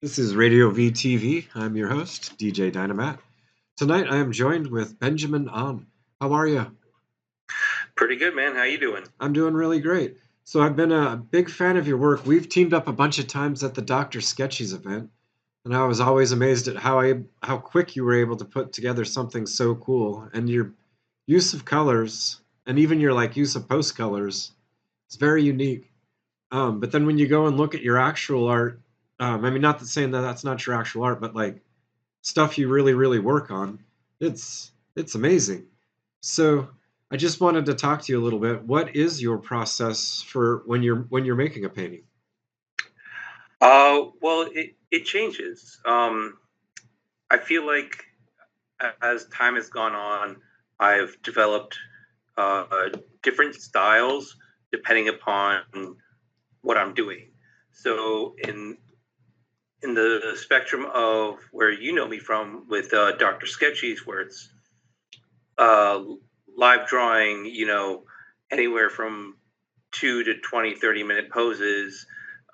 This is Radio VTV. I'm your host, DJ Dynamat. Tonight I am joined with Benjamin On. How are you? Pretty good, man. How you doing? I'm doing really great. So I've been a big fan of your work. We've teamed up a bunch of times at the Dr. Sketchies event, and I was always amazed at how quick you were able to put together something so cool. And your use of colors and even your use of post colors is very unique. But then when you go and look at your actual art, I mean, not that saying that that's not your actual art, but stuff you really work on, it's amazing. So I just wanted to talk to you a little bit. What is your process for when you're making a painting? Well, it changes. I feel like as time has gone on, I've developed different styles depending upon what I'm doing. So in the spectrum of where you know me from with Dr. Sketchies, where it's uh, live drawing, anywhere from 2 to 20, 30-minute poses.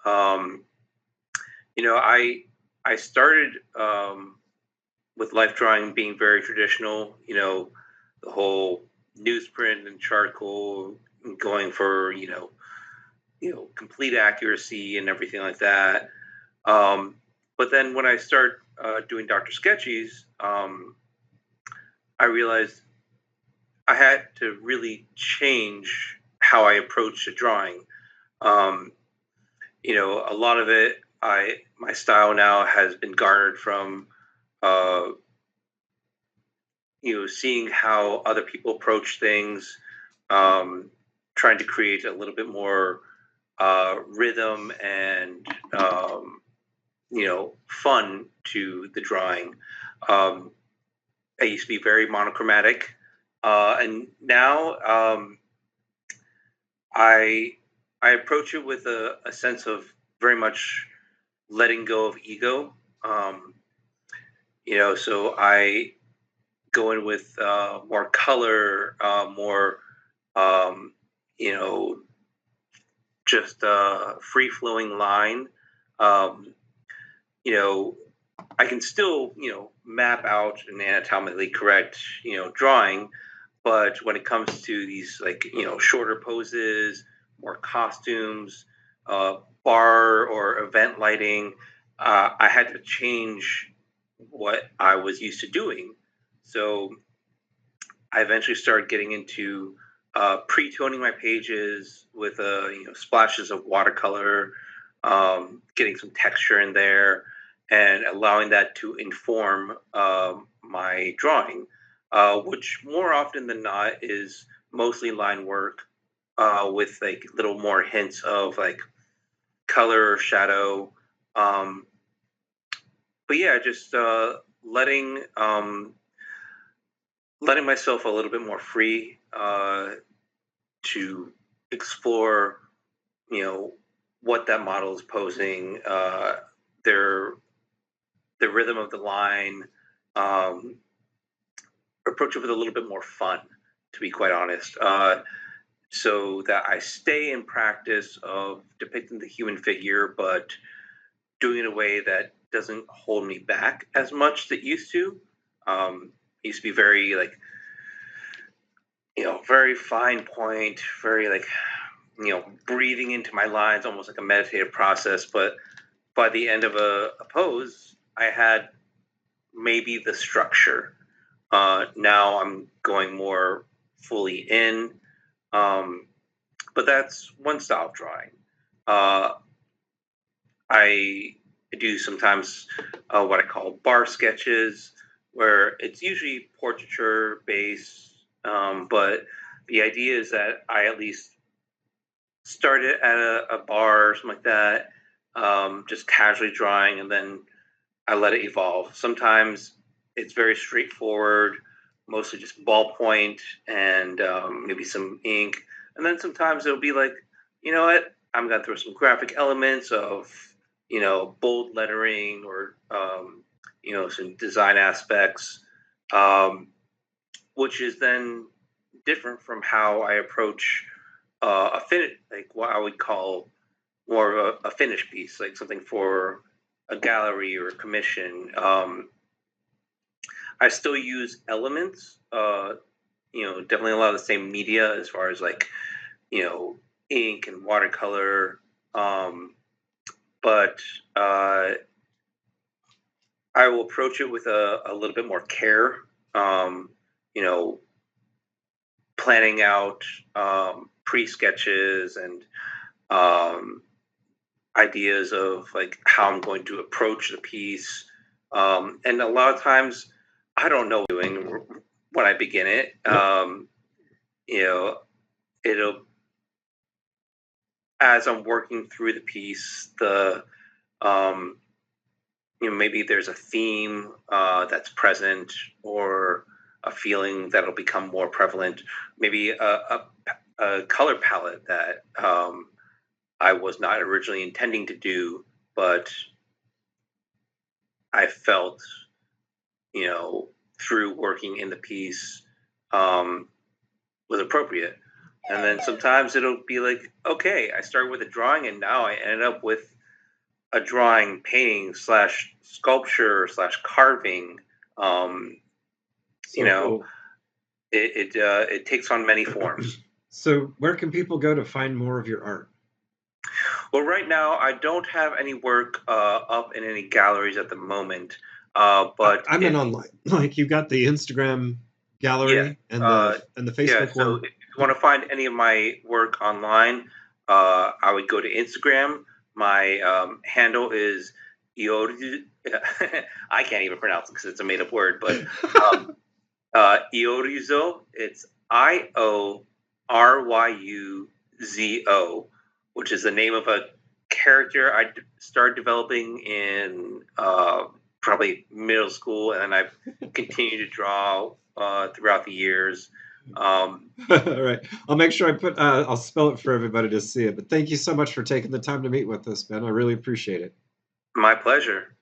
Um, I started with life drawing being very traditional. The whole newsprint and charcoal, and going for complete accuracy and everything like that. But then when I start doing Dr. Sketchies, I realized I had to really change how I approach a drawing. Um, a lot of it, my style now has been garnered from uh, seeing how other people approach things, um, trying to create a little bit more rhythm and fun to the drawing. Um, I used to be very monochromatic, and now I I approach it with a sense of very much letting go of ego. So I go in with more color, more um, you know, just a free flowing line. Um, you know, I can still map out an anatomically correct drawing, but when it comes to these shorter poses, more costumes, bar or event lighting, I had to change what I was used to doing. So I eventually started getting into pre-toning my pages with splashes of watercolor, getting some texture in there, and allowing that to inform my drawing, which more often than not is mostly line work with like little more hints of like color or shadow. Um, but yeah, just letting myself a little bit more free to explore, you know, what that model is posing, their the rhythm of the line, um, approach it with a little bit more fun, to be quite honest, so that I stay in practice of depicting the human figure, but doing it in a way that doesn't hold me back as much as it used to. It used to be very like very fine point, very like breathing into my lines, almost like a meditative process. But by the end of a pose, I had maybe the structure. Now I'm going more fully in, um, but that's one style of drawing. Uh, I do sometimes what I call bar sketches, where it's usually portraiture based, but the idea is that I at least start it at a bar or something like that, just casually drawing, and then I let it evolve. Sometimes it's very straightforward, mostly just ballpoint and maybe some ink. And then sometimes it'll be like, you know what, I'm going to throw some graphic elements of, bold lettering or, some design aspects, um, which is then different from how I approach a finish, like what I would call more of a finished piece, like something for a gallery or a commission. I still use elements. Definitely a lot of the same media as far as like you know ink and watercolor. Um, but I will approach it with a little bit more care. Um, you know, planning out pre sketches and um, ideas of like how I'm going to approach the piece. And a lot of times, I don't know what I'm doing when I begin it. Yep. You know, it'll as I'm working through the piece, the um, maybe there's a theme that's present or a feeling that'll become more prevalent. Maybe a color palette that I was not originally intending to do, but I felt, you know, through working in the piece um, was appropriate. And then sometimes it'll be like, okay, I started with a drawing and now I ended up with a drawing, painting slash sculpture slash carving. Um, you So know, cool. it takes on many forms. So where can people go to find more of your art? Well, right now I don't have any work up in any galleries at the moment. But I meant if online. Like you got the Instagram yeah, gallery and uh, the yeah. Facebook So one. if you want to find any of my work online, I would go to Instagram. My handle is Iori. I can't even pronounce it because it's a made up word, but um, Iorizo. It's IORYUZO, which is the name of a character I started developing in probably middle school, and then I've continued to draw throughout the years. Um, All right. I'll make sure I put I'll spell it for everybody to see it. But thank you so much for taking the time to meet with us, Ben. I really appreciate it. my pleasure.